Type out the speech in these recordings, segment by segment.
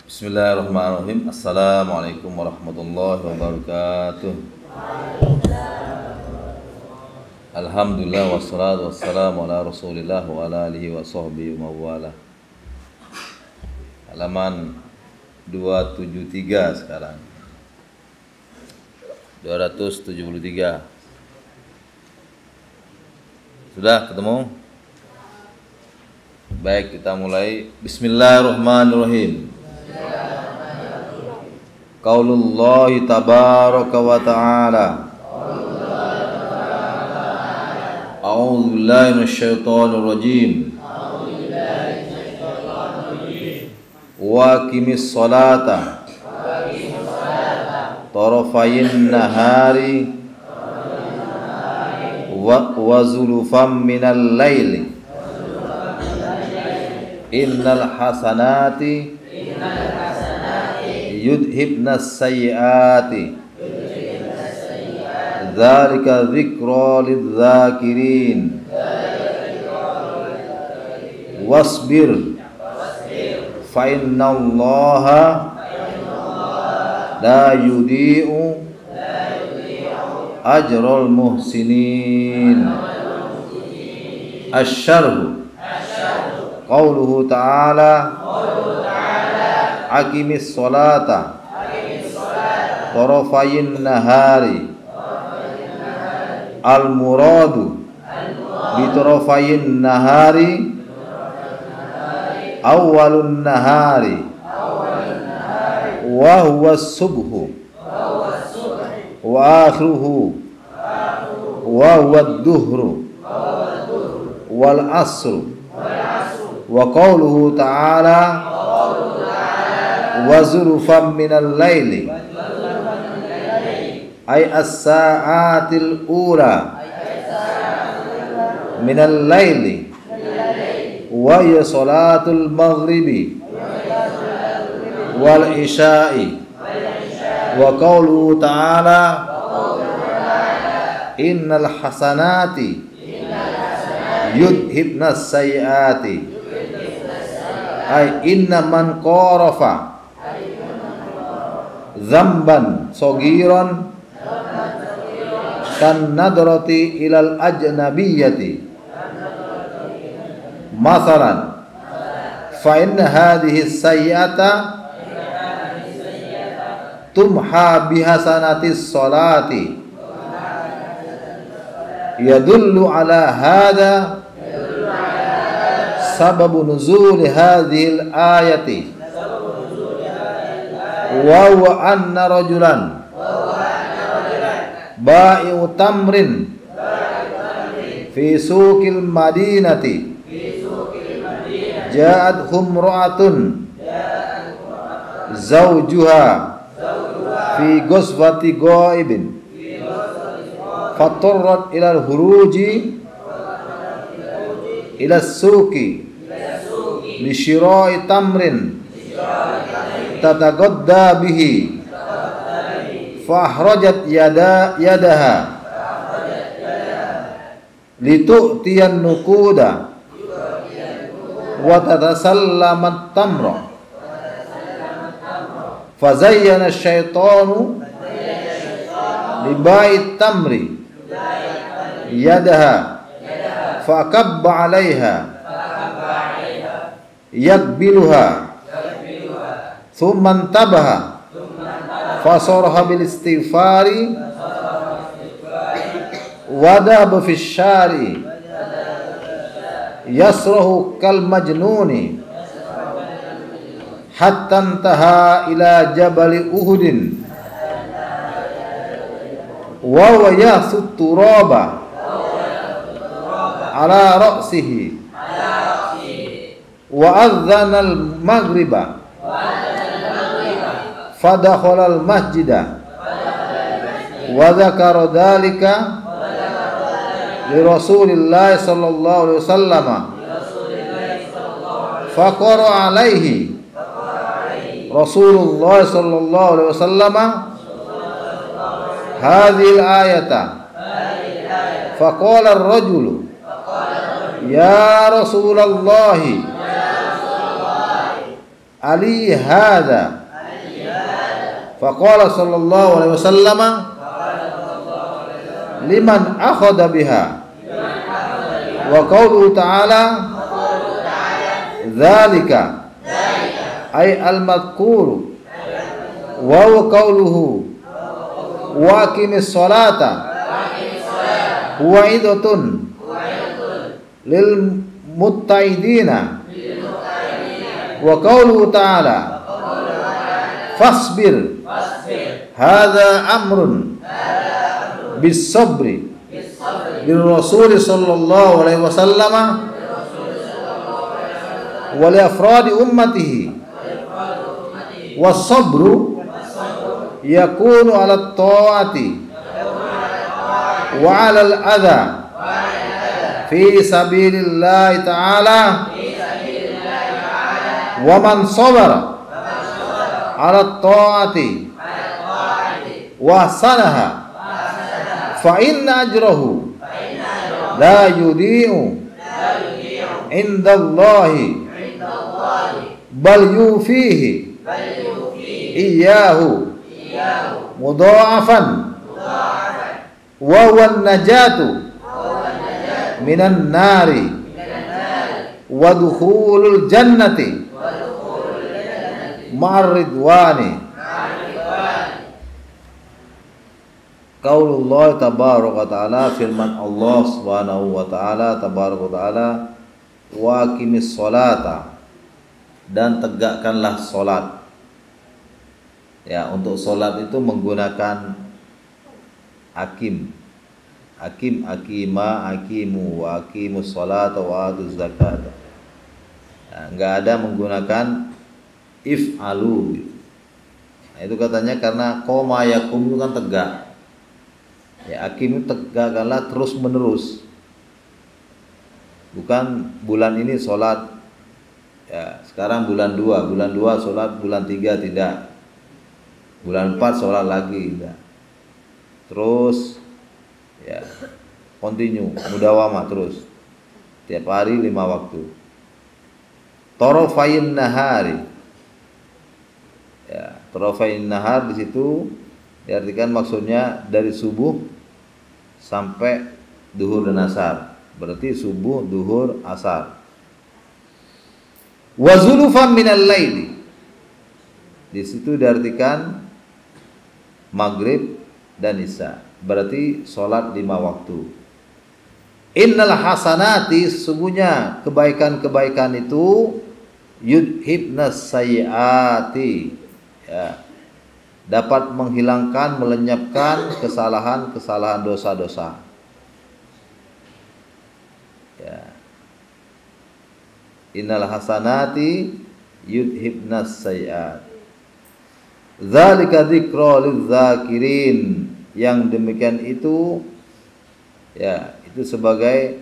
Bismillahirrahmanirrahim. Assalamualaikum warahmatullahi wabarakatuh. Alhamdulillah wassalatu wassalamu ala Rasulillah wa ala alihi wa sahbihi wa mawala. Halaman 273 sekarang. 273. Sudah ketemu? Baik, kita mulai. Bismillahirrahmanirrahim. Qaulullahi tabaraka wa ta'ala. A'udzu billahi minasyaitonir rajim. Wa aqimis sholata tarafayn nahari wa zulufan minal laili innal hasanati yudhibnas sayyiati dzalika dzikra lidzakirin wasbir fa innallaha la yudhi'u ajral muhsinin. Asy-syarh qauluhu ta'ala aqimis sholata tarafayn nahari. Al muradu bi tarafayn nahari awwalun nahari wa huwa subhu wa akhiruhu wa huwa ad-duhru wal asru wa qawluhu ta'ala wa zulufan minal laili ay as-sa'atil ula minal laili wa ya salatul maghribi wal isya'i wa qawluhu ta'ala innal hasanati yudhibnas sayyiati ay inna man qarafa dzamban sagiran kan nadrati ilal ajnabiyyati mathalan fa inna hadhihi sayyi'ata tumha bihasanatis sholati yadullu ala hadha sababu nuzul hadhil ayati wa huwa anna rajulan ba'i'u tamrin fi suqil madinati ja'at humra'atun zawjuha fi ghazwati ghaibin fatarrat ila al-huruji ila as-suqi li shira'i tamrin tatagadda bihi fa akhrajat yadaha litu'tiyan nuquda wa tatasallamat tamra fazayyana asy-syaitanu libai tamri yadaha fakabba 'alaiha yakbiluha thumma intabaha fasaraha bil istighfari wadaba fi syari yasrahu kal majnuni hatta intaha ila jabali uhudin wa huwa yasut turaba ala ra'sihi wa adzana al maghriba fadakhala al masjida wa dzakara dzalika li Rasulillah sallallahu alaihi wasallam faqara alaihi Rasulullah sallallahu alaihi wasallam hadhil ayata faqala ar-rajulu ya Rasulullah ali hadza faqala sallallahu alaihi wasallam liman akhadha biha wa qawluhu ta'ala dzalika ay al-madhkur wa qawluhu wa aqimis salata huwa idatun lil muttaidina wa qawluhu ta'ala fasbir hadza amrun bis sabri bir rasul sallallahu alaihi wasallam wa li afradi ummatihi was sabru yakunu ala ta'ati wa ala al adha fi sabilillah ta'ala wa man sabara ala ta'ati wa sanaha fa inna ajrahu la yudi'u indallahi bal yufihi iyyahu mudha'afan wa huwa an-najatu minan nari wa dukhulul jannati ma'ar ridwani. Qaulullah tabaraka ta'ala, firman Allah subhanahu wa ta'ala tabaraka ta'ala, wa aqimis sholata, dan tegakkanlah solat. Ya, untuk solat itu menggunakan akim, akima, akimu, wa aqimus sholata wa atuz zakat. Ya, enggak ada menggunakan if'alu. Nah, itu katanya karena qoma yakum itu kan tegak. Ya, akim itu tegakkanlah terus menerus. Bukan bulan ini sholat, ya sekarang bulan 2 sholat, bulan 3 tidak, bulan 4 sholat lagi tidak. Terus ya continue, mudawamah terus, tiap hari 5 waktu. Torofain nahari, ya torofain nahar di situ diartikan maksudnya dari subuh sampai duhur dan asar, berarti subuh, duhur, asar. Wa zulufan minal laili, di situ diartikan maghrib dan isya, berarti sholat 5 waktu. Innal hasanati, sesungguhnya kebaikan-kebaikan itu yudhibnas sayyiati, ya dapat menghilangkan, melenyapkan kesalahan-kesalahan dosa-dosa. Ya. Innal hasanati yudhibnas sayyiat. Dzalika dzikra lidzakirin. Yang demikian itu ya, itu sebagai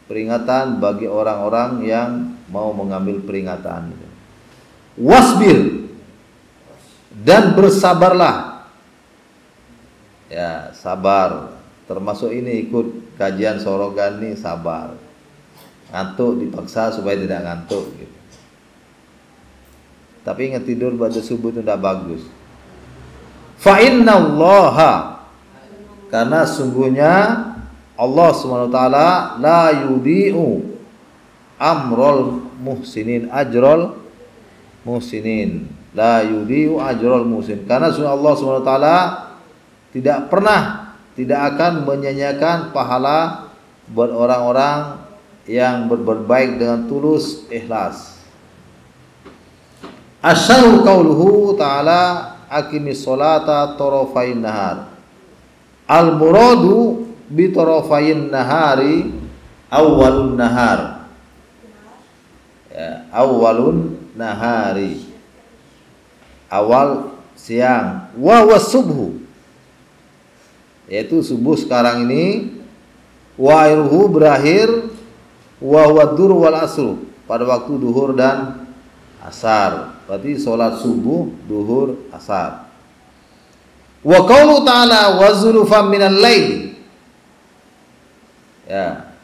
peringatan bagi orang-orang yang mau mengambil peringatan. Wasbir, dan bersabarlah. Ya, sabar. Termasuk ini ikut kajian Sorogan nih, sabar. Ngantuk dipaksa supaya tidak ngantuk gitu. Tapi ingat, tidur pada subuh itu tidak bagus. Fa innallaha, karena sungguhnya Allah SWT la yudi'u amrul muhsinin, ajrul muhsinin. La yudi'u ajrul muhsin, karena sungguh Allah SWT tidak pernah, tidak akan menyanyiakan pahala buat orang-orang yang berbuat baik dengan tulus, ikhlas. Asyaru qauluhu ta'ala aqimis sholata tarafain nahar. Al muradu bi tarafain nahari awwalun nahar. Ya, awwalun nahari, awal siang. Wa subhu, yaitu subuh sekarang ini. Wa airuhu, berakhir. Wa wadur wal asru, pada waktu duhur dan asar. Berarti sholat subuh, duhur, asar. Wa qaulu ta'ala wa zulufan minal lail, ya,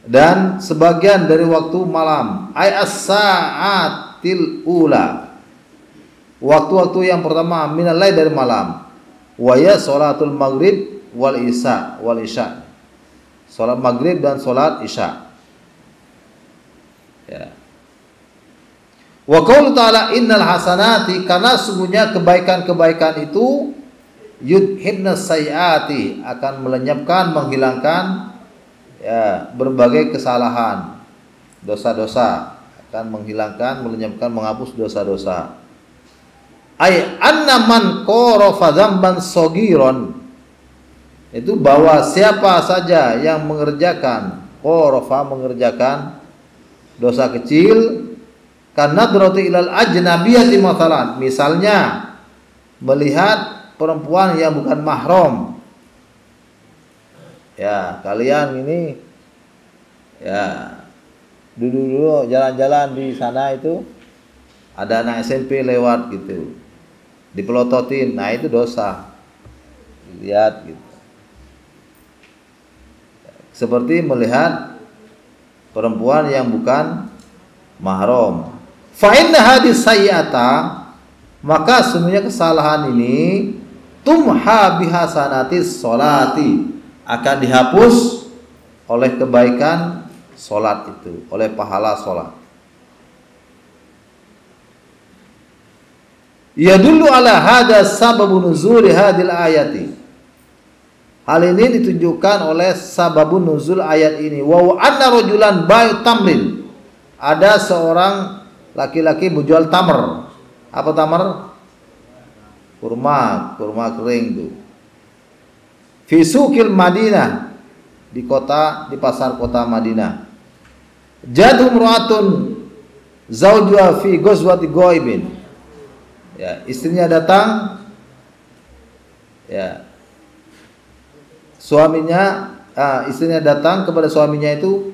dan sebagian dari waktu malam. Ay as-sa'at sa'atil ula. Waktu-waktu yang pertama minal lail dari malam. Wa ya salatul maghrib wal isya. Salat maghrib dan salat isya. Ya. Wa qaulu ta'ala innal hasanati, karena sungguhnya kebaikan-kebaikan itu yudhibna sayyiati, akan melenyapkan, menghilangkan ya berbagai kesalahan, dosa-dosa, akan menghilangkan, melenyapkan, menghapus dosa-dosa. Ay anna man qarafa dzamban saghiran, itu bahwa siapa saja yang mengerjakan mengerjakan dosa kecil, karena nadrati ilal ajnabiyati mathalan, misalnya melihat perempuan yang bukan mahram. Ya, kalian ini ya dulu jalan-jalan di sana itu ada anak SMP lewat gitu, dipelototin, nah itu dosa. Lihat gitu. Seperti melihat perempuan yang bukan mahram. Fa inna hadis sayyata, maka semuanya kesalahan ini tumha bihasanatis sholati, akan dihapus oleh kebaikan solat itu, oleh pahala solat. Ya dulu ala hada sababun nuzul hadil ayati. Hal ini ditunjukkan oleh sababun nuzul ayat ini. Wa anna rajulan bayu tamrin, ada seorang laki-laki menjual tamr. Apa tamr? Kurma kering tuh. Fi suqil Madinah, di pasar kota Madinah. Jadu imra'atun zawjuha fi ghazwati ghaibin. Ya, istrinya datang, ya, istrinya datang kepada suaminya itu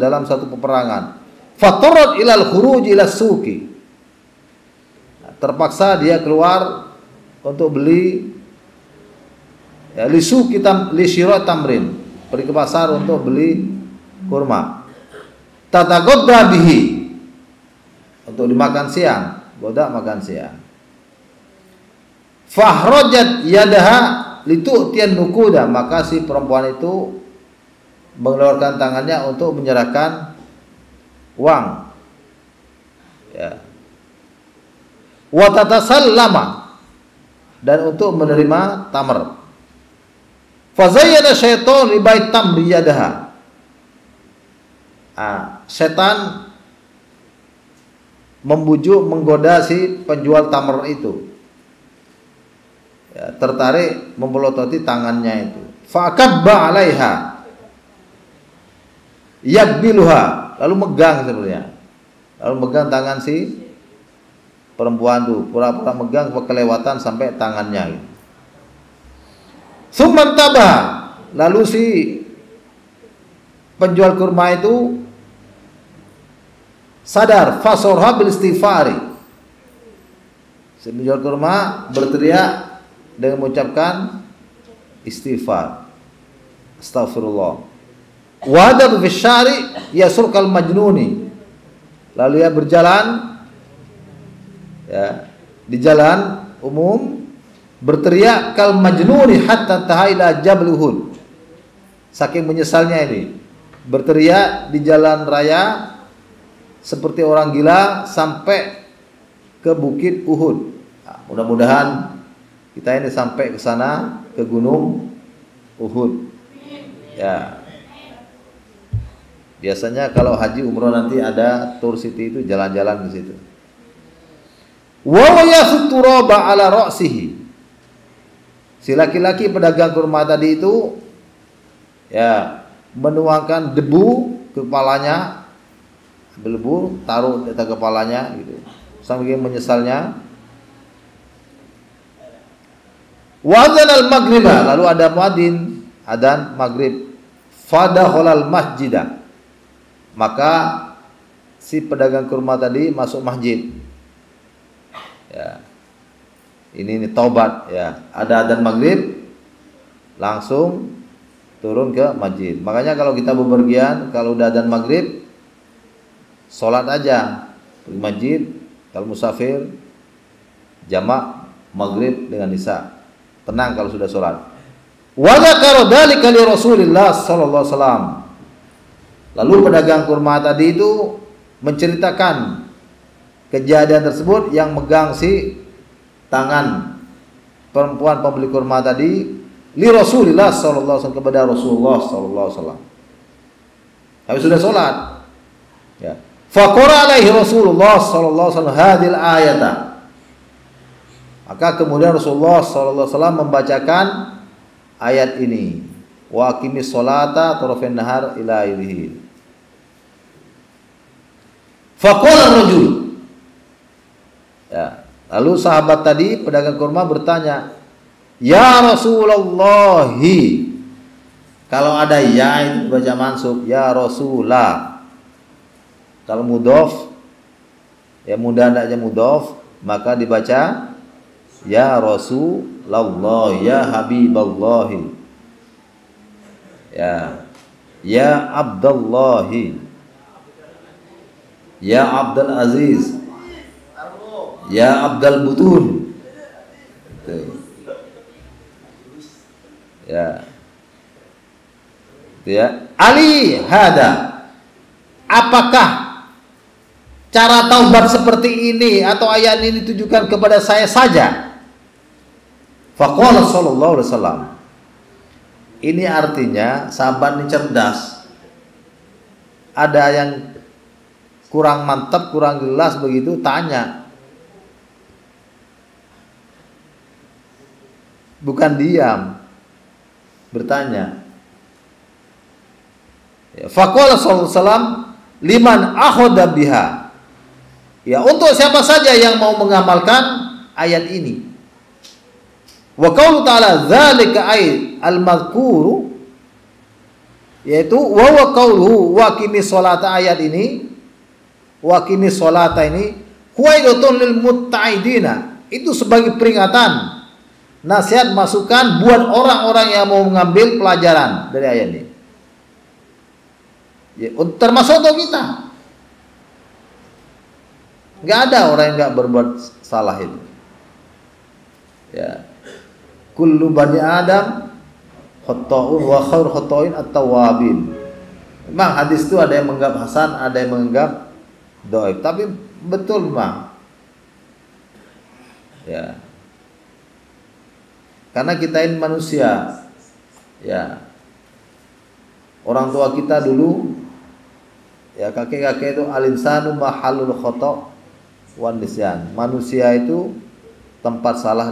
dalam satu peperangan. Fatarad ilal khuruj ila suqi, terpaksa dia keluar untuk beli, ya, li syira tamrin, pergi ke pasar untuk beli kurma. Tatagodda bihi, untuk dimakan siang. Goda makan siang. Fahrajat yadaha litu'tiyan nukuda, maka si perempuan itu mengeluarkan tangannya untuk menyerahkan uang. Ya. Wa tatasallama, dan untuk menerima tamr. Fazayyana syaitan li bait tamri yadaha. Setan membujuk, menggoda si penjual tamr itu, ya, tertarik mempelototi tangannya itu. Fa'akabba 'alaiha yakbiluha, lalu megang sebenarnya, lalu megang tangan si perempuan itu, pura-pura megang, kelewatan sampai tangannya gitu. Tsumman tabah, lalu si penjual kurma itu sadar, fasorha bil istighfari, si penjual kurma berteriak dengan mengucapkan istighfar, astagfirullah. Wadab fi syari yasurkal majnuni, lalu ia berjalan, ya, di jalan umum berteriak kal majnuni hatta tahaila jabal Uhud, saking menyesalnya ini berteriak di jalan raya seperti orang gila sampai ke bukit Uhud. Nah, mudah-mudahan kita ini sampai ke sana, ke gunung Uhud. Ya. Biasanya kalau haji umroh nanti ada tour city itu, jalan-jalan ke situ. Wa yasuturaba ala ra'sihi. Si laki-laki pedagang kurma tadi itu, ya, menuangkan debu ke kepalanya, debu taruh di atas kepalanya gitu, sambil menyesalnya. Wa adzan al-maghriba, lalu ada muadzin adzan maghrib. Fadakhalal masjidah, maka si pedagang kurma tadi masuk masjid. Ya. Ini taubat, ya. Ada adzan maghrib, langsung turun ke masjid. Makanya kalau kita bepergian, kalau udah adzan maghrib, sholat aja, di masjid. Kalau musafir jamak maghrib dengan isya. Tenang kalau sudah sholat. Wa dzakara dzalika li Rasulillah sallallahu alaihi wasallam. Lalu pedagang kurma tadi itu menceritakan kejadian tersebut yang megang si tangan perempuan pembeli kurma tadi li Rasulillah sallallahu alaihi wasallam, kepada Rasulullah sallallahu alaihi wasallam. Habis sudah sholat. Ya. Faqara alaihi Rasulullah sallallahu alaihi wasallam hadhil ayata. Maka kemudian Rasulullah sallallahu alaihi wasallam membacakan ayat ini. Wa aqimis sholata tarafan nahar ila akhirih. Faqala ar-rajul. Ya. Lalu sahabat tadi pedagang kurma bertanya, "Ya Rasulullah." Kalau ada ya itu baca mansub, ya Rasulullah. Kalau mudhof, ya mudah hendaknya mudhof, maka dibaca ya Rasulullah, ya Habiballah, ya Abdullah, ya Abdul Aziz, ya Abdul Butun. Ya. Itu ya. Ali hada. Apakah cara taubat seperti ini atau ayat ini ditujukan kepada saya saja? Faqala sallallahu alaihi wasallam. Ini artinya sahabat ini cerdas. Ada yang kurang mantap, kurang jelas begitu, tanya. Bukan diam, bertanya. Faqala sallallahu alaihi wasallam liman akhadha biha. Ya, untuk siapa saja yang mau mengamalkan ayat ini. Wa qaulu ta'ala dzalika ay al-madhkuru, yaitu wa qauluhu wa qimis sholata, ayat ini wa qimis sholata ini huwaidatun lil mutta'idina, itu sebagai peringatan, nasihat, masukan buat orang-orang yang mau mengambil pelajaran dari ayat ini. Ya, termasuk untuk kita. Enggak ada orang yang enggak berbuat salah itu. Ya. Kullu bani Adam khata'un wa khair khata'in at-tawwabin. Memang hadis itu ada yang menganggap hasan, ada yang menganggap dhaif, tapi betul memang. Ya. Karena kita ini manusia. Ya. Orang tua kita dulu, ya, kakek-kakek itu al-insanu mahallul khata' wan nisyan. Manusia itu tempat salah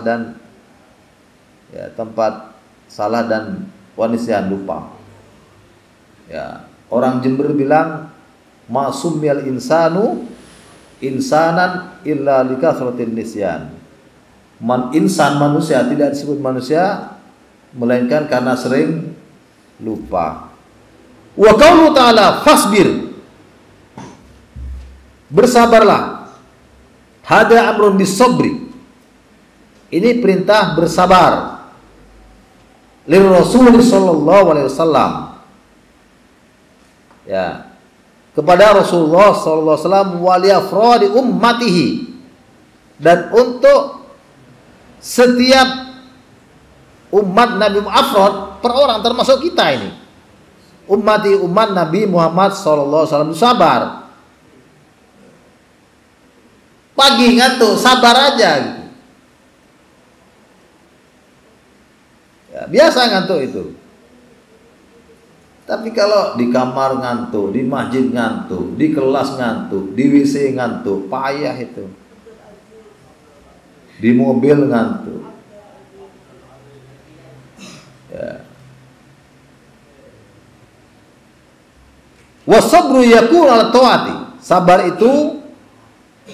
dan wan nisyan, lupa. Ya, orang Jember bilang ma'sumiyal insanu insanan illa likasratin nisyan. Insan, manusia, tidak disebut manusia melainkan karena sering lupa. Wa qaulu ta'ala fasbir, bersabarlah. Hada amrun bisabri, ini perintah bersabar. Lir Rasul sallallahu alaihi wasallam, ya, kepada Rasulullah sallallahu alaihi wasallam, wali afradi ummatihi, dan untuk setiap umat Nabi Muhammad per orang, termasuk kita ini. Ummati, umat Nabi Muhammad sallallahu alaihi wasallam, sabar. Pagi ngantuk, sabar aja. Ya, biasa ngantuk itu. Tapi kalau di kamar ngantuk, di masjid ngantuk, di kelas ngantuk, di WC ngantuk, payah itu. Di mobil ngantuk. Ya. Wasabru yakun ala taati. Sabar itu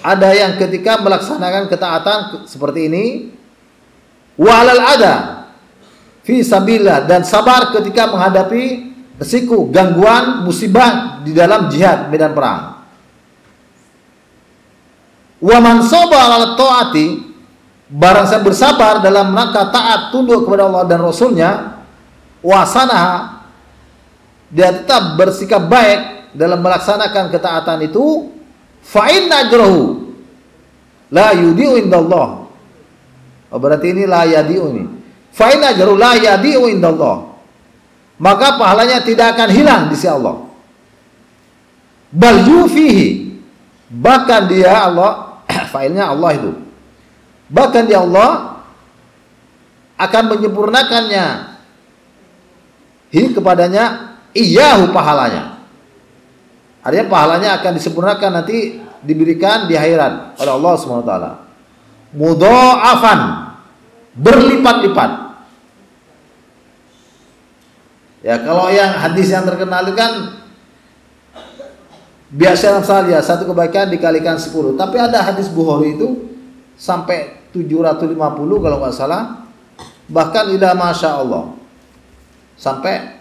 ada yang ketika melaksanakan ketaatan seperti ini, walal ada fi sabilillah, dan sabar ketika menghadapi resiko, gangguan, musibah di dalam jihad, medan perang. Wa man sabara ala taati, barang siapa bersabar dalam rangka taat, tunduk kepada Allah dan Rasulnya, wasanaha, dia tetap bersikap baik dalam melaksanakan ketaatan itu, fa inna ajrahu la yudi'u indallah. Oh, berarti ini la yadi'u ini. Fa inna ajrahu la yadi'u indallah. Maka pahalanya tidak akan hilang di sisi Allah. Bal yufihi, bahkan dia Allah, failnya Allah itu. Bahkan dia Allah akan menyempurnakannya kepadanya iyahu pahalanya. Artinya pahalanya akan disempurnakan nanti diberikan di akhirat oleh Allah Subhanahu wa taala. Mudha'afan, berlipat-lipat. Ya, kalau yang hadis yang terkenal itu kan biasa saja satu kebaikan dikalikan 10. Tapi ada hadis Bukhari itu sampai 750 kalau nggak salah. Bahkan ila masya Allah. Sampai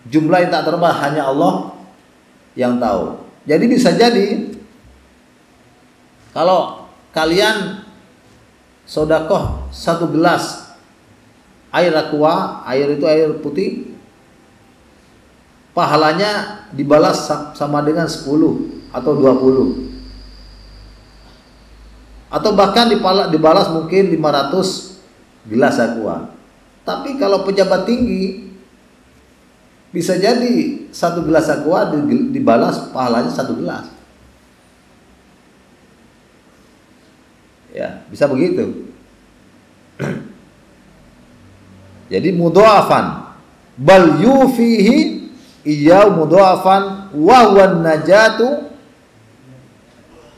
jumlah yang tak terbatas hanya Allah yang tahu. Jadi bisa jadi kalau kalian sodakoh 1 gelas air aqua, air itu air putih, pahalanya dibalas sama dengan 10 atau 20. Atau bahkan dibalas mungkin 500 gelas aqua. Tapi kalau pejabat tinggi bisa jadi 1 gelas aqua dibalas pahalanya 1 gelas. Ya, bisa begitu. Jadi mudha'afan bal yufihi iyau mudha'afan wa huwan najatu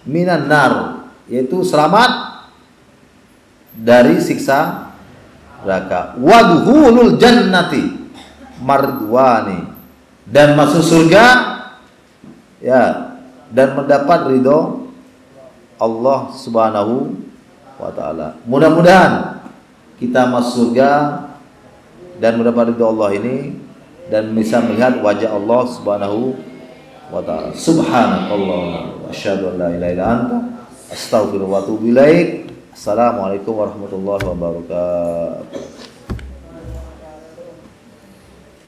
minan nar, yaitu selamat dari siksa neraka. Wadhulul jannati mardwani, dan masuk surga ya, dan mendapat ridho Allah Subhanahu wa taala. Mudah-mudahan kita masuk surga dan mendapat ridho Allah ini dan bisa melihat wajah Allah Subhanahu wa taala. Subhanakallah wa asyhadu an la ilaha illa anta astaghfiruka wa atubu ilaik. Assalamualaikum warahmatullahi wabarakatuh.